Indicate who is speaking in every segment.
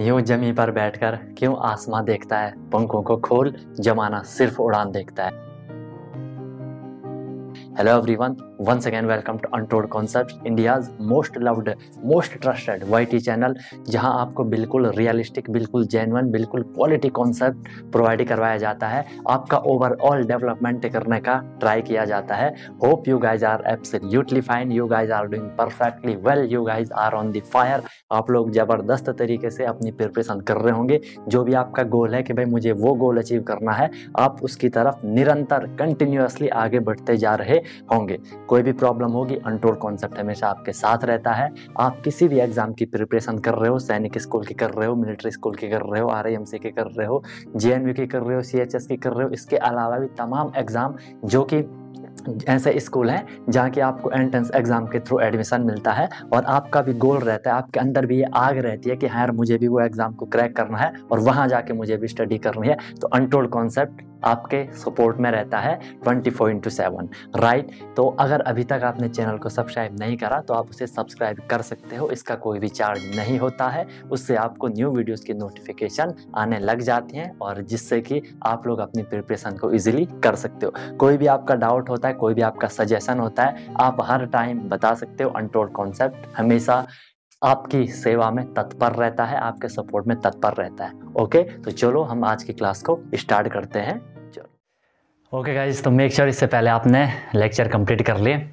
Speaker 1: यूं जमी पर बैठकर क्यों आसमां देखता है, पंखों को खोल जमाना सिर्फ उड़ान देखता है। Hello everyone, once again welcome to Untold Concepts, India's most loved, most trusted YT channel, जहां आपको बिल्कुल रियलिस्टिक, बिल्कुल जेन्युइन, बिल्कुल क्वालिटी कॉन्सेप्ट प्रोवाइड करवाया जाता है। आपका ओवरऑल डेवलपमेंट करने का ट्राई किया जाता है। Hope you guys are absolutely fine, you guys are doing perfectly well, you guys are on the fire. आप लोग जबरदस्त तरीके से अपनी प्रिपरेशन कर रहे होंगे। जो भी आपका गोल है कि भाई मुझे वो गोल अचीव करना है, आप उसकी तरफ निरंतर कंटिन्यूअसली आगे बढ़ते जा रहे होंगे। कोई भी प्रॉब्लम होगी, अनटोल्ड कॉन्सेप्ट हमेशा आपके साथ रहता है। आप किसी भी एग्जाम की प्रिपरेशन कर रहे हो, सैनिक स्कूल की कर रहे हो, मिलिट्री स्कूल की कर रहे हो, RIMC की कर रहे हो, JNU की कर रहे हो, CHS की कर रहे हो, इसके अलावा भी तमाम एग्जाम जो कि ऐसे स्कूल हैं जहाँ की आपको एंट्रेंस एग्जाम के थ्रू एडमिशन मिलता है और आपका भी गोल रहता है, आपके अंदर भी ये आग रहती है कि हाँ यार मुझे भी वो एग्जाम को क्रैक करना है और वहाँ जाके मुझे भी स्टडी करनी है। तो अनटोल्ड कॉन्सेप्ट आपके सपोर्ट में रहता है 24/7, राइट। तो अगर अभी तक आपने चैनल को सब्सक्राइब नहीं करा तो आप उसे सब्सक्राइब कर सकते हो। इसका कोई भी चार्ज नहीं होता है, उससे आपको न्यू वीडियोस की नोटिफिकेशन आने लग जाती हैं और जिससे कि आप लोग अपनी प्रिपरेशन को इजीली कर सकते हो। कोई भी आपका डाउट होता है, कोई भी आपका सजेशन होता है, आप हर टाइम बता सकते हो। अनटोल्ड कॉन्सेप्ट हमेशा आपकी सेवा में तत्पर रहता है, आपके सपोर्ट में तत्पर रहता है। ओके, तो चलो हम आज की क्लास को स्टार्ट करते हैं। चलो ओके गाइस, तो मेक श्योर इससे पहले आपने लेक्चर कंप्लीट कर लिए।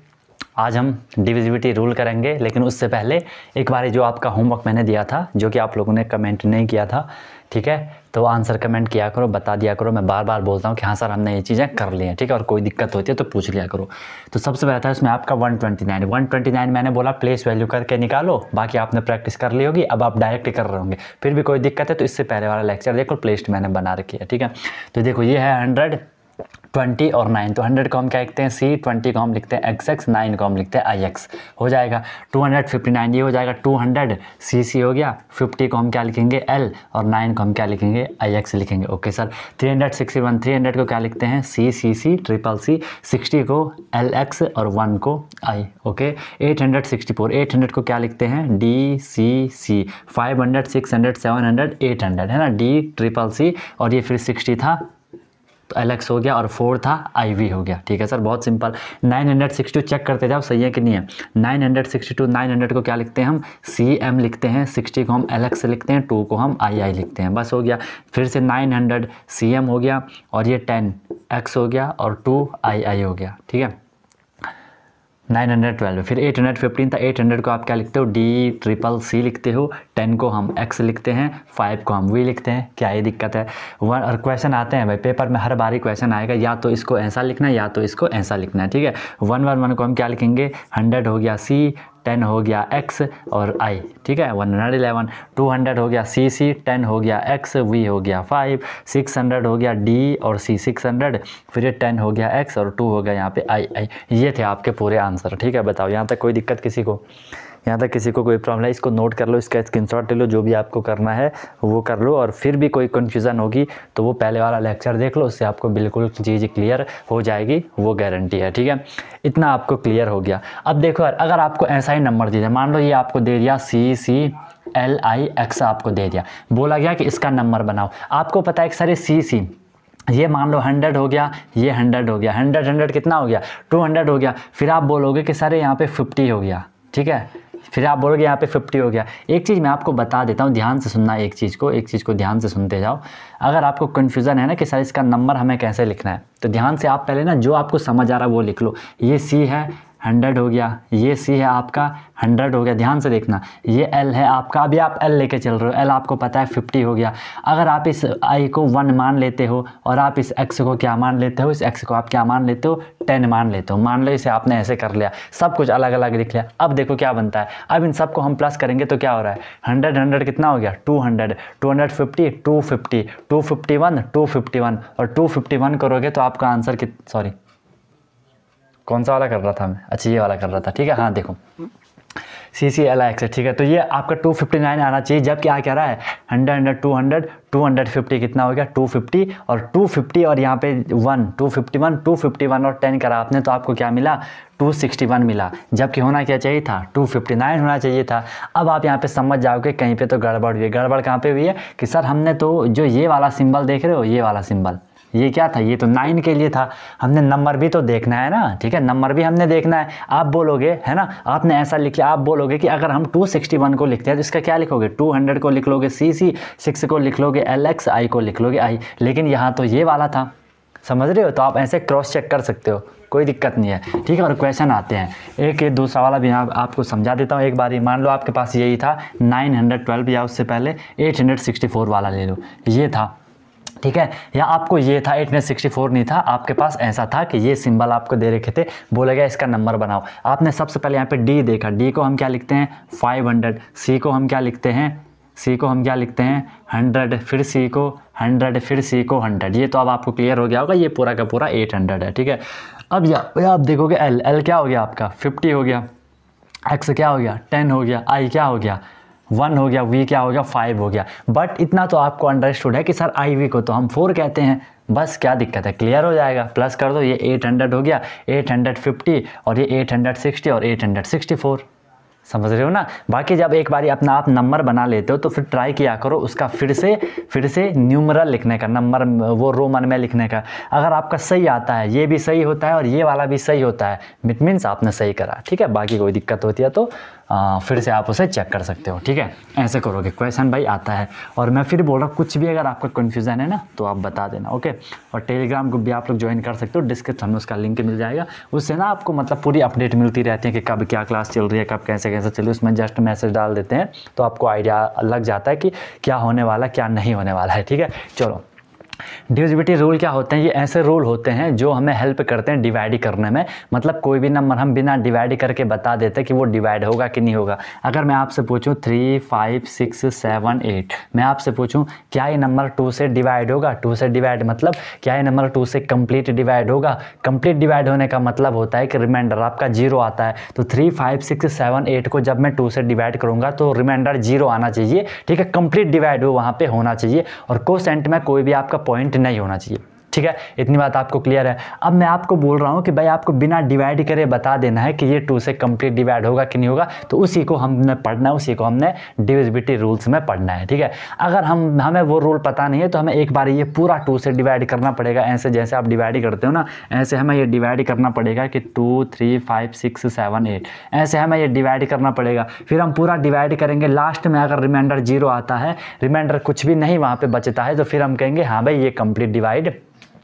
Speaker 1: आज हम डिविजिबिलिटी रूल करेंगे, लेकिन उससे पहले एक बार जो आपका होमवर्क मैंने दिया था, जो कि आप लोगों ने कमेंट नहीं किया था, ठीक है, तो आंसर कमेंट किया करो, बता दिया करो। मैं बार बार बोलता हूँ कि हाँ सर हमने ये चीज़ें कर ली हैं, ठीक है, और कोई दिक्कत होती है तो पूछ लिया करो। तो सबसे पहला था इसमें आपका 129 मैंने बोला प्लेस वैल्यू करके निकालो, बाकी आपने प्रैक्टिस कर ली होगी, अब आप डायरेक्ट कर रहे होंगे। फिर भी कोई दिक्कत है तो इससे पहले वाला लेक्चर देखो, प्लेलिस्ट मैंने बना रखी है, ठीक है। तो देखो ये है 100, 20 और 9, तो 100 को हम क्या लिखते हैं C, 20 को हम लिखते हैं XX, 9 को हम लिखते हैं IX, हो जाएगा 259, ये हो जाएगा 200 CC हो गया। 50 को हम क्या लिखेंगे L और 9 को हम क्या लिखेंगे IX लिखेंगे। Okay sir. 361, 300 को क्या लिखते हैं CCC, CCC, 60 को LX और 1 को I। ओके। 864, 800 को क्या लिखते हैं DCC, 500, 600, 700, 800 है ना, DCCC, और ये फिर 60 था तो LX हो गया और 4 था IV हो गया। ठीक है सर, बहुत सिंपल। 962 चेक करते जाओ सही है कि नहीं है। 962, 900 को क्या लिखते हैं हम CM लिखते हैं, 60 को हम LX लिखते हैं, 2 को हम II लिखते हैं, बस हो गया। फिर से 900 CM हो गया और ये 10 X हो गया और 2 II हो गया, ठीक है। 912, फिर 815 था, 800 को आप क्या लिखते हो DCCC लिखते हो, 10 को हम X लिखते हैं, 5 को हम V लिखते हैं। क्या ये दिक्कत है? और क्वेश्चन आते हैं भाई पेपर में, हर बारी क्वेश्चन आएगा, या तो इसको ऐसा लिखना है या तो इसको ऐसा लिखना है, ठीक है। 111 को हम क्या लिखेंगे 100 हो गया C, 10 हो गया X और I, ठीक है। 111, 200 हो गया CC, 10 हो गया X, V हो गया 5, 600 हो गया D और C 600, फिर ये 10 हो गया X और 2 हो गया यहाँ पे I। ये थे आपके पूरे आंसर, ठीक है। बताओ यहाँ तक कोई दिक्कत किसी को? यहाँ तक किसी को कोई प्रॉब्लम है? इसको नोट कर लो, इसका स्क्रीनशॉट ले लो, जो भी आपको करना है वो कर लो। और फिर भी कोई कन्फ्यूज़न होगी तो वो पहले वाला लेक्चर देख लो, उससे आपको बिल्कुल चीज़ क्लियर हो जाएगी, वो गारंटी है, ठीक है। इतना आपको क्लियर हो गया। अब देखो यार, अगर आपको ऐसा ही नंबर दे दिया, मान लो ये आपको दे दिया CCLIX आपको दे दिया, बोला गया कि इसका नंबर बनाओ। आपको पता है कि सर ये CC, ये मान लो 100 हो गया, ये 100 हो गया, 100 कितना हो गया 200 हो गया। फिर आप बोलोगे कि सर यहाँ पे 50 हो गया, ठीक है। फिर आप बोलोगे यहाँ पे 50 हो गया। एक चीज़ मैं आपको बता देता हूँ, ध्यान से सुनना, एक चीज़ को ध्यान से सुनते जाओ। अगर आपको कन्फ्यूज़न है ना कि सर इसका नंबर हमें कैसे लिखना है, तो ध्यान से आप पहले ना जो आपको समझ आ रहा है वो लिख लो। ये C है 100 हो गया, ये C है आपका 100 हो गया, ध्यान से देखना। ये L है आपका, अभी आप L लेके चल रहे हो, L आपको पता है 50 हो गया। अगर आप इस I को 1 मान लेते हो और आप इस X को क्या मान लेते हो, इस X को आप क्या मान लेते हो 10 मान लेते हो। मान लो इसे आपने ऐसे कर लिया, सब कुछ अलग अलग लिख लिया। अब देखो क्या बनता है, अब इन सबको हम प्लस करेंगे तो क्या हो रहा है 100 कितना हो गया 200, 250 250, 251 251 और 251 करोगे तो आपका आंसर सॉरी कौन सा वाला कर रहा था मैं, अच्छा ये वाला कर रहा था, ठीक है। हाँ देखो CCLX है, ठीक है। तो ये आपका 259 आना चाहिए, जबकि आ क्या रहा है 100 200 250 कितना हो गया 250 और 250 और यहाँ पे 251 और 10 करा आपने, तो आपको क्या मिला 261 मिला, जबकि होना क्या चाहिए था 259 होना चाहिए था। अब आप यहाँ पे समझ जाओगे कहीं पे तो गड़बड़ हुई है। गड़बड़ कहाँ पे हुई है कि सर हमने तो जो ये वाला सिंबल देख रहे हो, ये वाला सिंबल, ये क्या था, ये तो 9 के लिए था, हमने नंबर भी तो देखना है ना, ठीक है, नंबर भी हमने देखना है। आप बोलोगे है ना, आपने ऐसा लिख लिया, आप बोलोगे कि अगर हम 261 को लिखते हैं तो इसका क्या लिखोगे 200 को लिख लोगे CC, 6 को लिख लोगे LX, I को लिख लोगे I, लेकिन यहाँ तो ये वाला था, समझ रहे हो। तो आप ऐसे क्रॉस चेक कर सकते हो, कोई दिक्कत नहीं है, ठीक है। और क्वेश्चन आते हैं, एक ये दूसरा वाला भी आपको समझा देता हूँ एक बार ही। मान लो आपके पास यही था 912 या उससे पहले 864 वाला ले लो, ये था, ठीक है, या आपको ये था 864 नहीं था, आपके पास ऐसा था कि ये सिंबल आपको दे रखे थे, बोला गया इसका नंबर बनाओ। आपने सबसे पहले यहाँ पे D देखा, D को हम क्या लिखते हैं 500, C को हम क्या लिखते हैं 100, फिर C को 100, फिर C को 100। ये तो अब आपको क्लियर हो गया होगा, ये पूरा का पूरा 800 है, ठीक है। अब आप देखोगे L क्या हो गया आपका 50 हो गया, X क्या हो गया 10 हो गया, I क्या हो गया 1 हो गया, V क्या हो गया 5 हो गया। बट इतना तो आपको अंडरस्टूड है कि सर IV को तो हम 4 कहते हैं, बस क्या दिक्कत है, क्लियर हो जाएगा। प्लस कर दो, ये 800 हो गया, 850 और ये 860 और 864, समझ रहे हो ना। बाकी जब एक बारी अपना आप नंबर बना लेते हो तो फिर ट्राई किया करो उसका फिर से न्यूमरल लिखने का, नंबर वो रोमन में लिखने का। अगर आपका सही आता है, ये भी सही होता है और ये वाला भी सही होता है, इट मीन्स आपने सही करा, ठीक है। बाकी कोई दिक्कत होती है तो फिर से आप उसे चेक कर सकते हो, ठीक है। ऐसे करोगे, क्वेश्चन भाई आता है। और मैं फिर बोल रहा हूँ, कुछ भी अगर आपका कन्फ्यूज़न है ना तो आप बता देना, ओके। और टेलीग्राम ग्रुप भी आप लोग ज्वाइन कर सकते हो, डिस्क्रिप्शन में उसका लिंक मिल जाएगा। उससे ना आपको मतलब पूरी अपडेट मिलती रहती है कि कब क्या क्लास चल रही है, कब कैसे चल रही है। उसमें जस्ट मैसेज डाल देते हैं तो आपको आइडिया लग जाता है कि क्या होने वाला क्या नहीं होने वाला है, ठीक है। चलो, डिविजिबिलिटी रूल क्या होते हैं, ये ऐसे रूल होते हैं जो हमें हेल्प करते हैं डिवाइड करने में। मतलब कोई भी नंबर हम बिना डिवाइड करके बता देते हैं कि वो डिवाइड होगा कि नहीं होगा। अगर मैं आपसे पूछूं 3 5 6 7 8, मैं आपसे पूछूं क्या ये नंबर 2 से डिवाइड होगा, 2 से डिवाइड मतलब क्या ये नंबर 2 से कंप्लीट डिवाइड होगा। कंप्लीट डिवाइड होने का मतलब होता है कि रिमाइंडर आपका 0 आता है। तो 3 5 6 7 8 को जब मैं 2 से डिवाइड करूंगा तो रिमाइंडर 0 आना चाहिए, ठीक है। कंप्लीट डिवाइड हो वहाँ पे होना चाहिए और कोसेंट में कोई भी आपका पॉइंट नहीं होना चाहिए, ठीक है। इतनी बात आपको क्लियर है। अब मैं आपको बोल रहा हूँ कि भाई आपको बिना डिवाइड करे बता देना है कि ये 2 से कंप्लीट डिवाइड होगा कि नहीं होगा, तो उसी को हमने पढ़ना है, उसी को हमने डिविजिबिलिटी रूल्स में पढ़ना है, ठीक है। अगर हमें वो रूल पता नहीं है तो हमें एक बार ये पूरा 2 से डिवाइड करना पड़ेगा। ऐसे जैसे आप डिवाइड करते हो ना, ऐसे हमें ये डिवाइड करना पड़ेगा कि 2 3 5 6 7 8, ऐसे हमें ये डिवाइड करना पड़ेगा। फिर हम पूरा डिवाइड करेंगे, लास्ट में अगर रिमाइंडर 0 आता है, रिमाइंडर कुछ भी नहीं वहाँ पे बचता है, तो फिर हम कहेंगे हाँ भाई ये कंप्लीट डिवाइड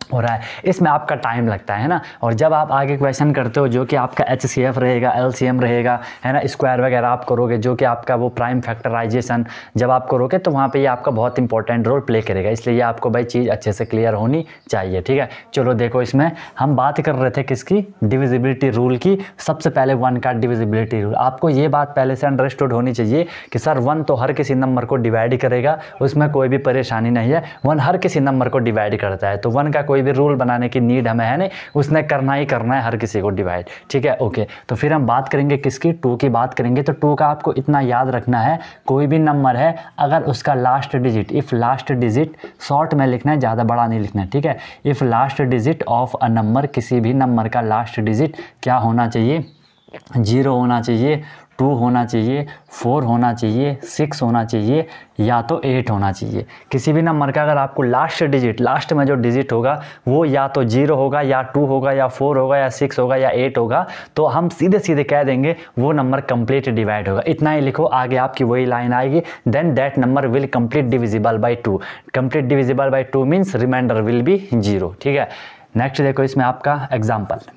Speaker 1: हो रहा है। इसमें आपका टाइम लगता है ना। और जब आप आगे क्वेश्चन करते हो जो कि आपका HCF रहेगा, LCM रहेगा, है ना, स्क्वायर वगैरह आप करोगे, जो कि आपका वो प्राइम फैक्टराइजेशन जब आप करोगे तो वहाँ पे ये आपका बहुत इंपॉर्टेंट रोल प्ले करेगा। इसलिए ये आपको भाई चीज़ अच्छे से क्लियर होनी चाहिए, ठीक है। चलो देखो, इसमें हम बात कर रहे थे किसकी, डिविजिबिलिटी रूल की। सबसे पहले 1 का डिविजिबिलिटी रूल। आपको ये बात पहले से अंडरस्टूड होनी चाहिए कि सर 1 तो हर किसी नंबर को डिवाइड करेगा, उसमें कोई भी परेशानी नहीं है। 1 हर किसी नंबर को डिवाइड करता है, तो 1 का कोई भी रूल बनाने की नीड हमें है नहीं, उसने करना ही करना है हर किसी को डिवाइड, ठीक है, ओके। तो फिर हम बात करेंगे किसकी, 2 की बात करेंगे। तो 2 का आपको इतना याद रखना है, कोई भी नंबर है अगर उसका last digit, if last digit, short में लिखना है, ज़्यादा बड़ा नहीं लिखना है, ठीक है। If last digit of a number, किसी भी नंबर का लास्ट डिजिट क्या होना चाहिए, 0 होना चाहिए, 2 होना चाहिए, 4 होना चाहिए, 6 होना चाहिए, या तो 8 होना चाहिए। किसी भी नंबर का अगर आपको लास्ट डिजिट, लास्ट में जो डिजिट होगा वो या तो 0 होगा, या 2 होगा, या 4 होगा, या 6 होगा, या 8 होगा, तो हम सीधे सीधे कह देंगे वो नंबर कंप्लीट डिवाइड होगा। इतना ही लिखो, आगे आपकी वही लाइन आएगी, then that number will complete divisible by 2। Complete divisible by 2 means remainder will be 0, ठीक है। नेक्स्ट देखो, इसमें आपका एग्जाम्पल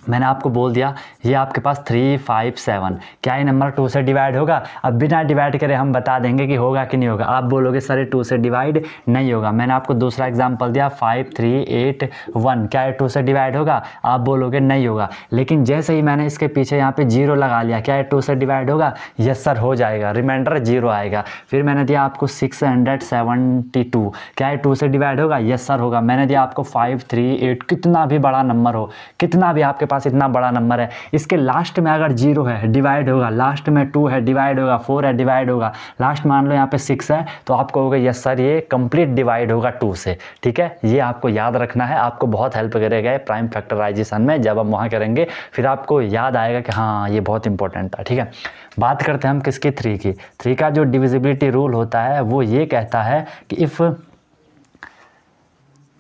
Speaker 1: मैंने आपको बोल दिया, ये आपके पास 3 5 7, क्या ये नंबर 2 से डिवाइड होगा। अब बिना डिवाइड करे हम बता देंगे कि होगा कि नहीं होगा। आप बोलोगे सर ये 2 से डिवाइड नहीं होगा। मैंने आपको दूसरा एग्जांपल दिया 5 3 8 1, क्या ये 2 से डिवाइड होगा। आप बोलोगे नहीं होगा। लेकिन जैसे ही मैंने इसके पीछे यहाँ पे 0 लगा लिया, क्या ये 2 से डिवाइड होगा, यस सर हो जाएगा, रिमाइंडर 0 आएगा। फिर मैंने दिया आपको 672, क्या ये 2 से डिवाइड होगा, यस सर होगा। मैंने दिया आपको 5 3 8, कितना भी बड़ा नंबर हो, कितना भी आपके
Speaker 2: पास इतना बड़ा नंबर है, इसके लास्ट में अगर 0 है डिवाइड होगा, लास्ट में 2 है डिवाइड होगा, 4 है डिवाइड होगा, लास्ट मान लो यहाँ पे 6 है, तो आपको होगा यस सर ये कंप्लीट डिवाइड होगा 2 से। ठीक है, ये आपको याद रखना है, आपको बहुत हेल्प करेगा प्राइम फैक्टराइजेशन में। जब हम वहाँ करेंगे फिर आपको याद आएगा कि हाँ ये बहुत इंपॉर्टेंट था। ठीक है, बात करते हैं हम किसकी 3 की। 3 का जो डिविजिबिलिटी रूल होता है वो ये कहता है कि इफ़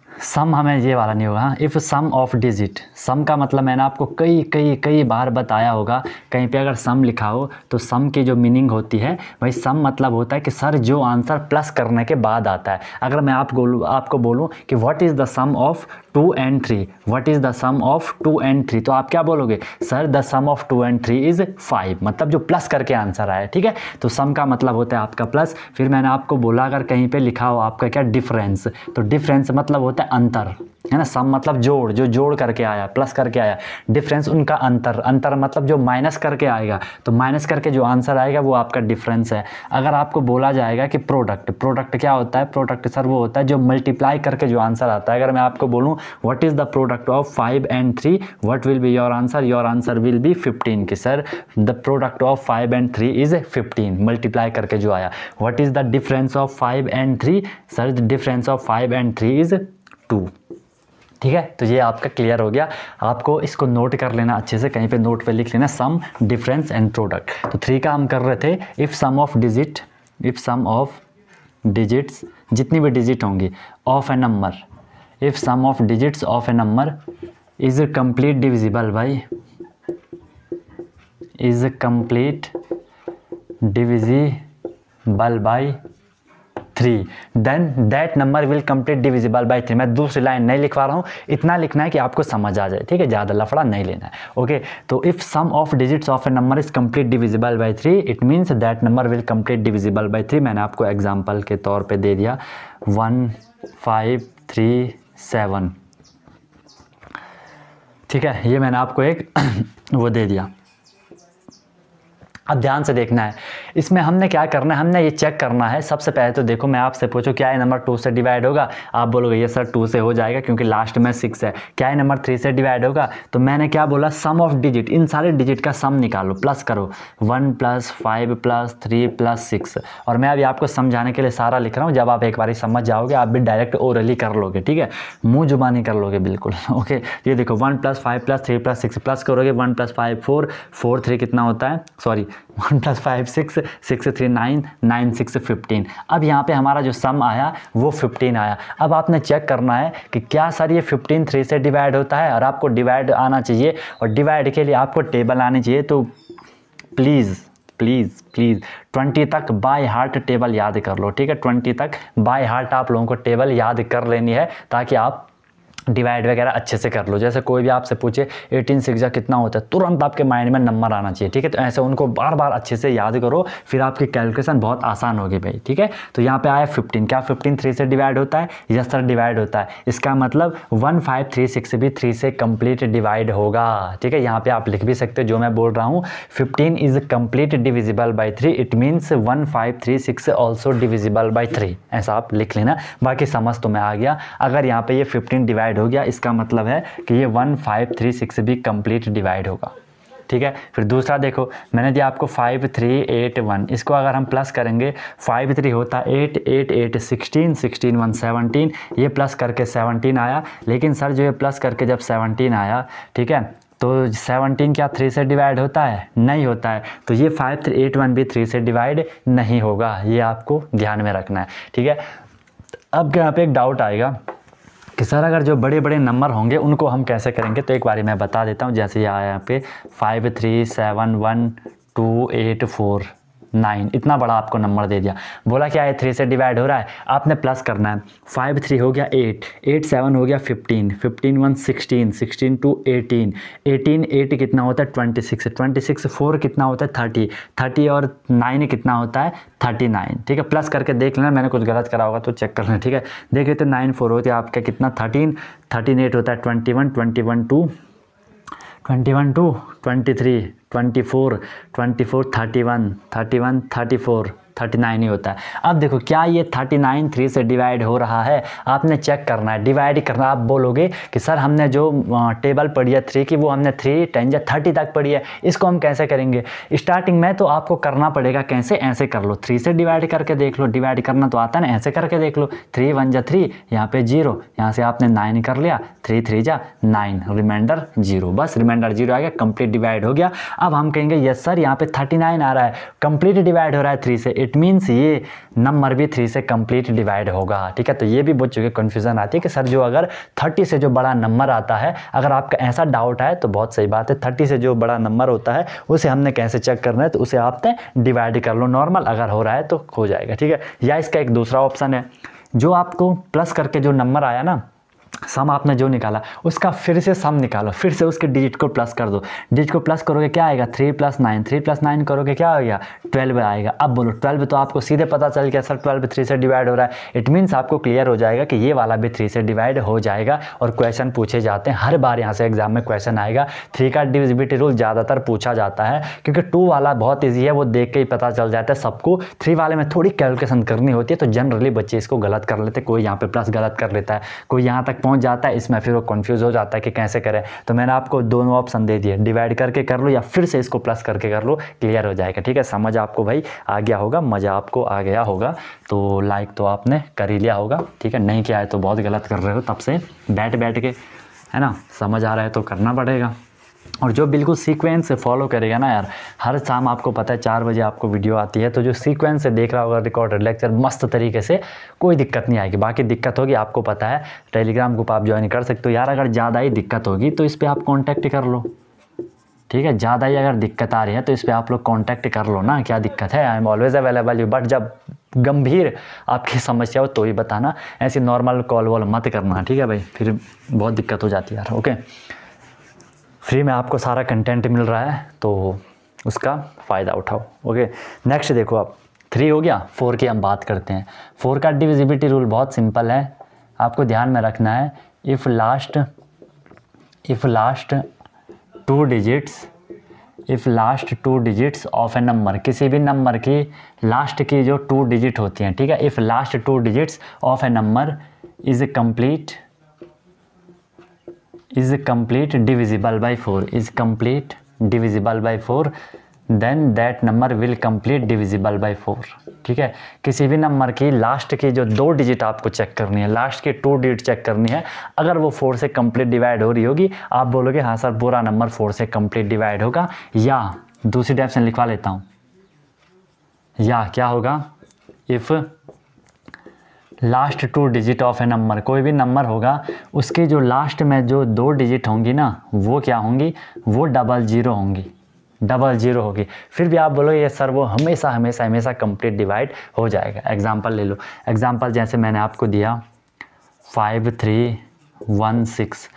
Speaker 2: सम, हमें ये वाला नहीं होगा, हाँ, इफ़ सम ऑफ डिजिट, सम का मतलब मैंने आपको कई बार बताया होगा, कहीं पे अगर सम लिखा हो तो सम की जो मीनिंग होती है भाई सम मतलब होता है कि सर जो आंसर प्लस करने के बाद आता है। अगर मैं आपको बोलूँ कि what is the sum of 2 and 3, what is the sum of 2 and 3, तो आप क्या बोलोगे sir the sum of 2 and 3 is 5, मतलब जो प्लस करके आंसर आया। ठीक है, तो सम का मतलब होता है आपका प्लस। फिर मैंने आपको बोला अगर कहीं पे लिखा हो आपका क्या डिफरेंस, तो डिफरेंस मतलब होता है अंतर, है ना। सम मतलब जोड़, जो जोड़ करके आया, प्लस करके आया। डिफरेंस उनका अंतर, अंतर मतलब जो माइनस करके आएगा, तो माइनस करके जो आंसर आएगा वो आपका डिफरेंस है। अगर आपको बोला जाएगा कि प्रोडक्ट, प्रोडक्ट क्या होता है, प्रोडक्ट सर वो होता है जो मल्टीप्लाई करके जो आंसर आता है। अगर मैं आपको बोलूँ what is the product of 5 and 3, what will be your answer, your answer will be 15, कि sir the product of 5 and 3 is 15, multiply करके जो आया। What is the difference of 5 and 3, sir the difference of 5 and 3 is 2। ठीक है, तो ये आपका clear हो गया। आपको इसको नोट कर लेना अच्छे से, कहीं पे नोट पे लिख लेना सम, डिफरेंस एंड प्रोडक्ट। तो 3 का हम कर रहे थे if sum of digit, if sum of digits, जितनी भी डिजिट होंगी of a number, if sum of digits of a number is complete divisible by, is complete divisible by 3, then that number will complete divisible by 3। मैं दूसरी line नहीं लिखवा रहा हूँ, इतना लिखना है कि आपको समझ आ जाए। ठीक है, ज़्यादा लफड़ा नहीं लेना है। ओके, तो if sum of digits of a number is complete divisible by 3, it means that number will complete divisible by 3। मैंने आपको एग्जाम्पल के तौर पे दे दिया 1 5 3 7। ठीक है, ये मैंने आपको एक वो दे दिया। अब ध्यान से देखना है, इसमें हमने क्या करना है, हमने ये चेक करना है। सबसे पहले तो देखो, मैं आपसे पूछूं क्या ये नंबर 2 से डिवाइड होगा, आप बोलोगे ये सर 2 से हो जाएगा क्योंकि लास्ट में 6 है। क्या ये नंबर 3 से डिवाइड होगा, तो मैंने क्या बोला सम ऑफ डिजिट, इन सारे डिजिट का सम निकालो, प्लस करो 1 + 5 + 3 + 6। और मैं अभी आपको समझाने के लिए सारा लिख रहा हूँ, जब आप एक बार समझ जाओगे आप भी डायरेक्ट ओरली कर लोगे। ठीक है, मुँह जुबानी कर लोगे बिल्कुल। ओके, ये देखो 1 + 5 + 3 + 6, प्लस करोगे 1 + 5 4, 4 3 कितना होता है, सॉरी 1 + 5 6, 6 3 9, 9 6 15। अब यहाँ पे हमारा जो सम आया वो 15 आया। अब आपने चेक करना है कि क्या सर ये 15 3 से डिवाइड होता है, और आपको डिवाइड आना चाहिए, और डिवाइड के लिए आपको टेबल आनी चाहिए। तो प्लीज़ 20 तक बाय हार्ट टेबल याद कर लो। ठीक है, 20 तक बाय हार्ट आप लोगों को टेबल याद कर लेनी है, ताकि आप डिवाइड वगैरह अच्छे से कर लो। जैसे कोई भी आपसे पूछे 18 6 कितना होता है, तुरंत आपके माइंड में नंबर आना चाहिए। ठीक है, तो ऐसे उनको बार बार अच्छे से याद करो, फिर आपकी कैलकुलेशन बहुत आसान होगी भाई। ठीक है, तो यहाँ पे आया 15, क्या 15 3 से डिवाइड होता है, यस सर डिवाइड होता है। इसका मतलब 1 5 3 6 भी 3 से कंप्लीट डिवाइड होगा। ठीक है, यहाँ पे आप लिख भी सकते हो जो मैं बोल रहा हूँ, 15 is complete divisible by 3, it means 1 5 3 6 also divisible by 3, ऐसा आप लिख लेना। बाकी समझ तो मैं आ गया। अगर यहाँ पे ये 15 डिवाइड हो गया, इसका मतलब है कि ये 1 5 3 6 भी कंप्लीट डिवाइड होगा। ठीक है, फिर दूसरा देखो, मैंने दिया आपको 5 3 8 1, इसको अगर हम प्लस करेंगे 5 3 होता है 8 8 8 16 16 1 17, ये प्लस करके 17 आया। लेकिन सर जो ये प्लस करके जब 17 आया, ठीक है, तो 17 क्या 3 से डिवाइड होता है, नहीं होता है। तो ये 5 3 8 1 भी 3 से डिवाइड नहीं होगा, ये आपको ध्यान में रखना है। ठीक है, अब यहाँ पे एक डाउट आएगा कि सर अगर जो बड़े बड़े नंबर होंगे उनको हम कैसे करेंगे, तो एक बारी मैं बता देता हूँ। जैसे ये आया यहाँ पे 5 3 7 1 2 8 4 9, इतना बड़ा आपको नंबर दे दिया, बोला क्या है 3 से डिवाइड हो रहा है, आपने प्लस करना है। 5 3 हो गया 8 8 7 हो गया 15 15 1 16 16 2 18 18 8 कितना होता है 26 26 4 कितना होता है 30 30 और 9 कितना होता है 39। ठीक है, प्लस करके देख लेना, मैंने कुछ गलत करा होगा तो चेक कर लेना। ठीक है, देख लेते 9 4 होते हैं आपका कितना 13 13 8 होता है 21 21 2 21 2 23 24 24 31 31 34 39 ही होता है। अब देखो क्या ये 39 3 से डिवाइड हो रहा है, आपने चेक करना है, डिवाइड करना। आप बोलोगे कि सर हमने जो टेबल पढ़ी है 3 की वो हमने 3 10 या 30 तक पढ़ी है, इसको हम कैसे करेंगे? स्टार्टिंग में तो आपको करना पड़ेगा कैसे, ऐसे कर लो, 3 से डिवाइड करके देख लो, डिवाइड करना तो आता है ना, ऐसे करके देख लो, 3 1 जा 3, यहाँ पे 0, यहाँ से आपने 9 कर लिया, 3 3 जा 9, रिमाइंडर 0, बस रिमाइंडर 0 आ गया, कंप्लीट डिवाइड हो गया। अब हम कहेंगे यस सर यहाँ पे 39 आ रहा है, कंप्लीट डिवाइड हो रहा है 3 से, इट मीन्स ये नंबर भी 3 से कंप्लीट डिवाइड होगा। ठीक है, तो ये भी बच्चों की कन्फ्यूजन आती है कि सर जो अगर 30 से जो बड़ा नंबर आता है, अगर आपका ऐसा डाउट है तो बहुत सही बात है, 30 से जो बड़ा नंबर होता है उसे हमने कैसे चेक करना है, तो उसे आपने डिवाइड कर लो, नॉर्मल अगर हो रहा है तो हो जाएगा। ठीक है, या इसका एक दूसरा ऑप्शन है, जो आपको प्लस करके जो नंबर आया ना, सम आपने जो निकाला उसका फिर से सम निकालो, फिर से उसके डिजिट को प्लस कर दो, डिजिट को प्लस करोगे क्या आएगा 3 + 9, 3 + 9 करोगे क्या आएगा 12 आएगा। अब बोलो 12 तो आपको सीधे पता चल गया सर 12 3 से डिवाइड हो रहा है, इट मीन्स आपको क्लियर हो जाएगा कि ये वाला भी 3 से डिवाइड हो जाएगा। और क्वेश्चन पूछे जाते हैं हर बार, यहाँ से एग्जाम में क्वेश्चन आएगा, 3 का डिविजिबिलिटी रूल ज़्यादातर पूछा जाता है क्योंकि 2 वाला बहुत ईजी है, वो देख के ही पता चल जाता है सबको, 3 वाले में थोड़ी कैलकुलेशन करनी होती है, तो जनरली बच्चे इसको गलत कर लेते हैं, कोई यहाँ पे प्लस गलत कर लेता है, कोई यहाँ तक पहुँच जाता है, इसमें फिर वो कंफ्यूज हो जाता है कि कैसे करें। तो मैंने आपको दोनों ऑप्शन दे दिए, डिवाइड करके कर लो या फिर से इसको प्लस करके कर लो, क्लियर हो जाएगा। ठीक है, समझ आपको भाई आ गया होगा, मज़ा आपको आ गया होगा, तो लाइक तो आपने कर ही लिया होगा। ठीक है, नहीं किया है तो बहुत गलत कर रहे हो, तब से बैठ के, है ना, समझ आ रहा है तो करना पड़ेगा। और जो बिल्कुल सीक्वेंस से फॉलो करेगा ना यार, हर शाम आपको पता है 4 बजे आपको वीडियो आती है, तो जो सीक्वेंस से देख रहा होगा रिकॉर्डेड लेक्चर मस्त तरीके से, कोई दिक्कत नहीं आएगी। बाकी दिक्कत होगी आपको पता है, टेलीग्राम ग्रुप आप ज्वाइन कर सकते हो यार, अगर ज़्यादा ही दिक्कत होगी तो इस पर आप कॉन्टैक्ट कर लो। ठीक है, ज़्यादा ही अगर दिक्कत आ रही है तो इस पर आप लोग कॉन्टैक्ट कर लो ना, क्या दिक्कत है, I am always available you, but जब गंभीर आपकी समस्या हो तो ही बताना, ऐसी नॉर्मल कॉल वॉल मत करना। ठीक है भाई, फिर बहुत दिक्कत हो जाती है यार। ओके, फ्री में आपको सारा कंटेंट मिल रहा है तो उसका फ़ायदा उठाओ। ओके, नेक्स्ट देखो, आप 3 हो गया, 4 की हम बात करते हैं। 4 का डिविजिबिलिटी रूल बहुत सिंपल है, आपको ध्यान में रखना है, if last 2 digits of a number, किसी भी नंबर की लास्ट की जो 2 डिजिट होती हैं, ठीक है, if last 2 digits of a number is complete divisible by 4, then that number will complete divisible by 4। ठीक है, किसी भी नंबर की लास्ट की जो 2 डिजिट आपको चेक करनी है, लास्ट की 2 डिजिट चेक करनी है, अगर वो 4 से कंप्लीट डिवाइड हो रही होगी, आप बोलोगे हाँ सर पूरा नंबर 4 से कंप्लीट डिवाइड होगा। या दूसरी डेफिनेशन लिखवा लेता हूँ, या क्या होगा, if last 2 digit of a number, कोई भी नंबर होगा उसकी जो लास्ट में जो 2 डिजिट होंगी ना, वो क्या होंगी, वो 00 होगी। फिर भी आप बोलोगे ये सर वो हमेशा कंप्लीट डिवाइड हो जाएगा। एग्जांपल ले लो, एग्जांपल जैसे मैंने आपको दिया 5316,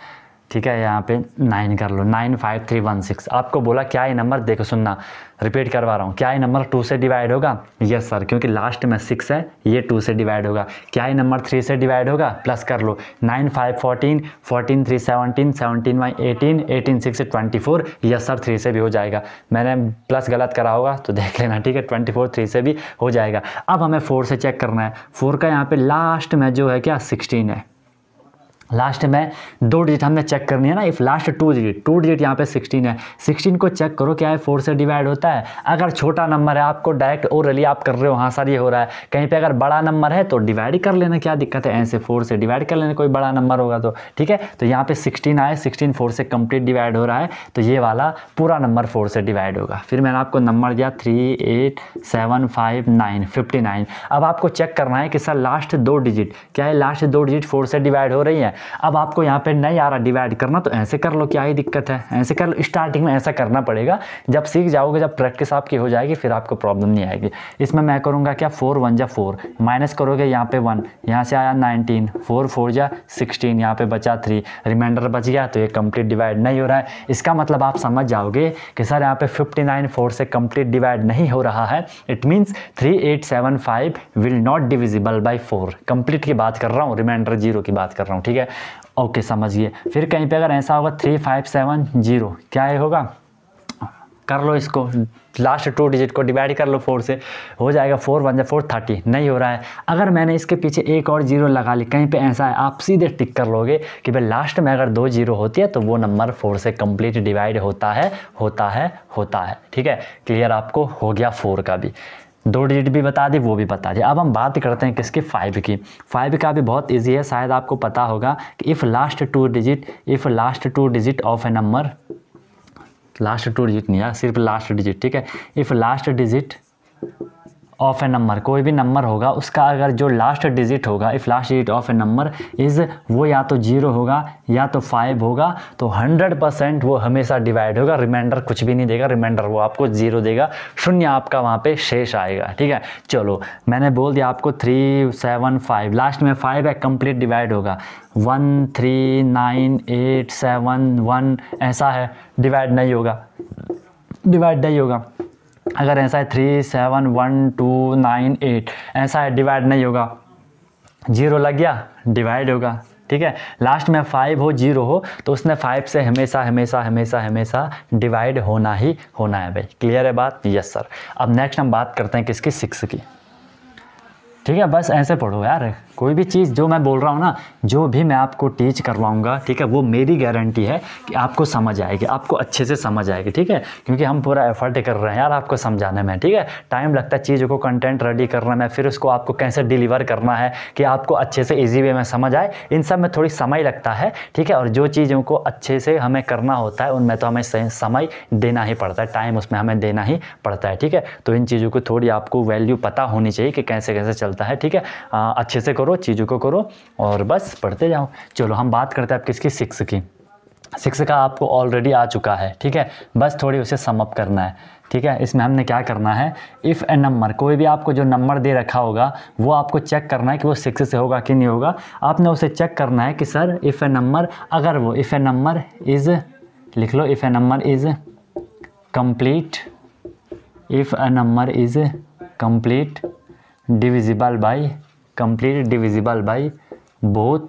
Speaker 2: ठीक है, यहाँ पे 9 कर लो, 95316, आपको बोला क्या ये नंबर, देखो सुनना, रिपीट करवा रहा हूँ, क्या ये नंबर 2 से डिवाइड होगा? यस सर, क्योंकि लास्ट में 6 है, ये 2 से डिवाइड होगा। क्या ये नंबर 3 से डिवाइड होगा? प्लस कर लो, 9 5 14, 14 3 17, 17 1 18, 18 6 24, यस सर 3 से भी हो जाएगा। मैंने प्लस गलत करा होगा तो देख लेना, ठीक है, 24 3 से भी हो जाएगा। अब हमें 4 से चेक करना है, 4 का यहाँ पे लास्ट में जो है क्या 16 है, लास्ट में 2 डिजिट हमने चेक करनी है ना, इफ लास्ट 2 डिजिट यहाँ पे 16 है, 16 को चेक करो क्या है 4 से डिवाइड होता है। अगर छोटा नंबर है आपको डायरेक्ट ओरली आप कर रहे हो, हाँ सर ये हो रहा है, कहीं पे अगर बड़ा नंबर है तो डिवाइड कर लेना, क्या दिक्कत है, ऐसे 4 से डिवाइड कर लेना कोई बड़ा नंबर होगा तो, ठीक है। तो यहाँ पे 16 आए, 16 4 से कंप्लीट डिवाइड हो रहा है, तो ये वाला पूरा नंबर 4 से डिवाइड होगा। फिर मैंने आपको नंबर दिया 3 8 7 5 9 59। अब आपको चेक करना है कि सर लास्ट 2 डिजिट क्या है, लास्ट 2 डिजिट 4 से डिवाइड हो रही है। अब आपको यहाँ पे नहीं आ रहा डिवाइड करना तो ऐसे कर लो, क्या ही दिक्कत है, ऐसे कर लो। स्टार्टिंग में ऐसा करना पड़ेगा, जब सीख जाओगे, जब प्रैक्टिस आपकी हो जाएगी फिर आपको प्रॉब्लम नहीं आएगी। इसमें मैं करूँगा क्या, 4 1 जा 4, माइनस करोगे यहाँ पे 1, यहाँ से आया 19, 4 4 जा 16, यहाँ पे बचा 3, रिमाइंडर बच गया, तो ये कंप्लीट डिवाइड नहीं हो रहा है। इसका मतलब आप समझ जाओगे कि सर यहाँ पे 59 4 से कंप्लीट डिवाइड नहीं हो रहा है, it means 3875 will not divisible by 4। Complete की बात कर रहा हूँ, रिमाइंडर 0 की बात कर रहा हूँ, ठीक है, ओके समझिए। फिर कहीं पे अगर ऐसा होगा 3570, क्या ये होगा, कर लो इसको, लास्ट 2 डिजिट को डिवाइड कर लो 4 से, हो जाएगा 4 1 4 30, नहीं हो रहा है। अगर मैंने इसके पीछे एक और जीरो लगा ली, कहीं पे ऐसा है आप सीधे टिक कर लोगे कि भाई लास्ट में अगर 2 जीरो होती है तो वो नंबर 4 से कंप्लीट डिवाइड होता है। ठीक है, क्लियर आपको हो गया 4 का भी, 2 डिजिट भी बता दी, वो भी बता दी। अब हम बात करते हैं किसकी, 5 की। 5 का भी बहुत इजी है, शायद आपको पता होगा कि if last two digit of a number, last 2 digit नहीं है, सिर्फ लास्ट डिजिट, ठीक है। If last digit of a number, कोई भी नंबर होगा उसका अगर जो लास्ट डिजिट होगा, if last digit of a number is, वो या तो 0 होगा या तो 5 होगा, तो 100% वो हमेशा डिवाइड होगा, रिमाइंडर कुछ भी नहीं देगा, रिमाइंडर वो आपको 0 देगा, शून्य आपका वहाँ पे शेष आएगा। ठीक है, चलो मैंने बोल दिया आपको 3 7 5, लास्ट में 5 है, कंप्लीट डिवाइड होगा। 1 3 9 8 7 1, ऐसा है डिवाइड नहीं होगा। अगर ऐसा है 3 7 1 2 9 8, ऐसा है डिवाइड नहीं होगा। 0 लग गया, डिवाइड होगा। ठीक है, लास्ट में 5 हो 0 हो तो उसने 5 से हमेशा डिवाइड होना ही होना है भाई। क्लियर है बात? Yes sir. अब नेक्स्ट हम बात करते हैं किसकी, 6 की। ठीक है, बस ऐसे पढ़ो यार, कोई भी चीज़ जो मैं बोल रहा हूँ ना, जो भी मैं आपको टीच करवाऊँगा, ठीक है, वो मेरी गारंटी है कि आपको समझ आएगी, आपको अच्छे से समझ आएगी। ठीक है, क्योंकि हम पूरा एफर्ट कर रहे हैं यार आपको समझाने में। ठीक है, टाइम लगता है चीज़ों को कंटेंट रेडी करने में, फिर उसको आपको कैसे डिलीवर करना है कि आपको अच्छे से ईजी वे में समझ आए, इन सब में थोड़ी समय लगता है। ठीक है, और जो चीज़ों को अच्छे से हमें करना होता है उनमें तो हमें समय देना ही पड़ता है, टाइम उसमें हमें देना ही पड़ता है। ठीक है, तो इन चीज़ों को थोड़ी आपको वैल्यू पता होनी चाहिए कि कैसे कैसे चलता है। ठीक है, अच्छे से करो, चीज़ों को करो और बस पढ़ते जाओ। चलो हम बात करते हैं अब किसकी, 6 की। 6 का आपको ऑलरेडी आ चुका है। ठीक है, बस थोड़ी उसे सम अप करना है। ठीक है, इसमें हमने क्या करना है, इफ़ ए नंबर, कोई भी आपको जो नंबर दे रखा होगा वो आपको चेक करना है कि वो 6 से होगा कि नहीं होगा। आपने उसे चेक करना है कि सर इफ़ ए नंबर, अगर वो इफ़ ए नंबर इज़, लिख लो, if a number is complete, if a number is complete divisible by both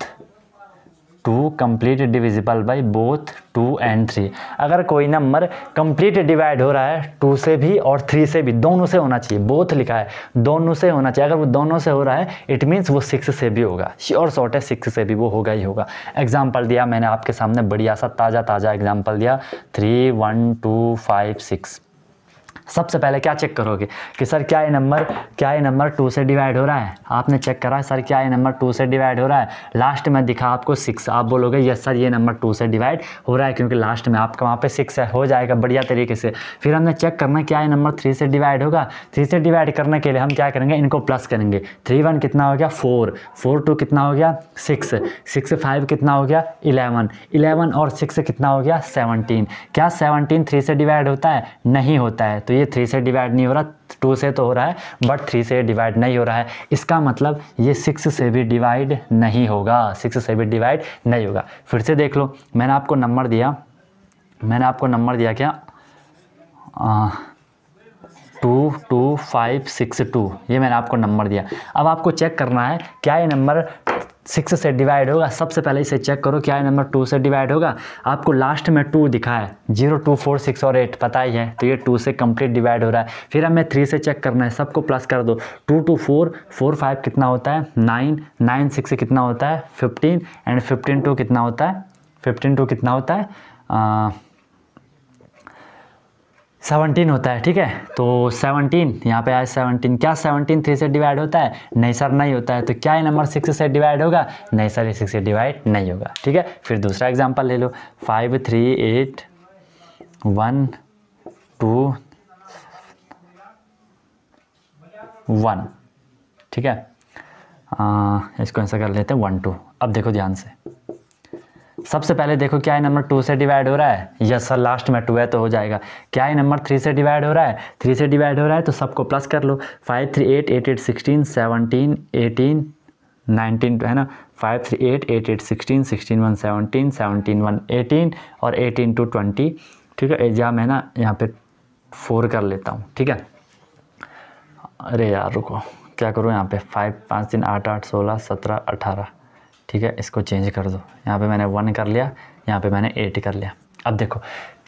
Speaker 2: 2, complete divisible by both 2 and 3। अगर कोई नंबर कंप्लीट डिवाइड हो रहा है 2 से भी और 3 से भी, दोनों से होना चाहिए, बोथ लिखा है, दोनों से होना चाहिए। अगर वो दोनों से हो रहा है इट मीन्स वो 6 से भी होगा, श्योर शॉर्ट है 6 से भी वो होगा ही होगा। एग्जाम्पल दिया मैंने आपके सामने, बढ़िया सा ताज़ा एग्जाम्पल दिया, 3 1 2 5 6। सबसे पहले क्या चेक करोगे कि सर क्या ये नंबर 2 से डिवाइड हो रहा है। आपने चेक करा सर क्या ये नंबर 2 से डिवाइड हो रहा है, लास्ट में दिखा आपको 6, आप बोलोगे यस सर ये नंबर 2 से डिवाइड हो रहा है क्योंकि लास्ट में आपका वहाँ पे 6 है, हो जाएगा बढ़िया तरीके से। फिर हमने चेक करना क्या ये नंबर 3 से डिवाइड होगा। 3 से डिवाइड करने के लिए हम क्या करेंगे, इनको प्लस करेंगे। 3 1 कितना हो गया 4, 4 2 कितना हो गया 6, 6 5 कितना हो गया 11, 11 और 6 कितना हो गया 17। क्या 17 3 से डिवाइड होता है? नहीं होता है, तो ये 3 से डिवाइड नहीं हो रहा, 2 से तो हो रहा है बट 3 से डिवाइड नहीं हो रहा है। इसका मतलब ये 6 से भी डिवाइड नहीं होगा, 6 से भी डिवाइड नहीं होगा। फिर से देख लो, मैंने आपको नंबर दिया क्या 2 2 5 6 2, ये मैंने आपको नंबर दिया। अब आपको चेक करना है क्या ये नंबर 6 से डिवाइड होगा। सबसे पहले इसे चेक करो क्या ये नंबर 2 से डिवाइड होगा। आपको लास्ट में 2 दिखा है, 0 2 4 6 और 8 पता ही है, तो ये 2 से कंप्लीट डिवाइड हो रहा है। फिर हमें 3 से चेक करना है, सबको प्लस कर दो, 2 2 4 4 5 कितना होता है 9, 9 6 कितना होता है 15 एंड 15 2 कितना होता है 17 होता है। ठीक है, तो 17 यहाँ पे आया 17। क्या 17 3 से डिवाइड होता है? नहीं सर नहीं होता है। तो क्या ये नंबर 6 से डिवाइड होगा? नहीं सर ये 6 से डिवाइड नहीं होगा। ठीक है, फिर दूसरा एग्जांपल ले लो, 5 3 8 1 2 1। ठीक है, इसको ऐसा कर लेते हैं 1 2। अब देखो ध्यान से, सबसे पहले देखो क्या ये नंबर 2 से डिवाइड हो रहा है? यस सर लास्ट में 2 है तो हो जाएगा। क्या ये नंबर 3 से डिवाइड हो रहा है? 3 से डिवाइड हो रहा है तो सबको प्लस कर लो, 5 3 8 8 8 16 17 18 19 है ना, 5 3 8 8 8 16 16 1 17 17 1 18 और 18 2 20। ठीक है, एग्जाम है ना, यहाँ पे 4 कर लेता हूँ। ठीक है, अरे यार रुको, क्या करूँ यहाँ पे 5 5 3 8 8 16 17 18। ठीक है, इसको चेंज कर दो, यहाँ पे मैंने 1 कर लिया, यहाँ पे मैंने 8 कर लिया। अब देखो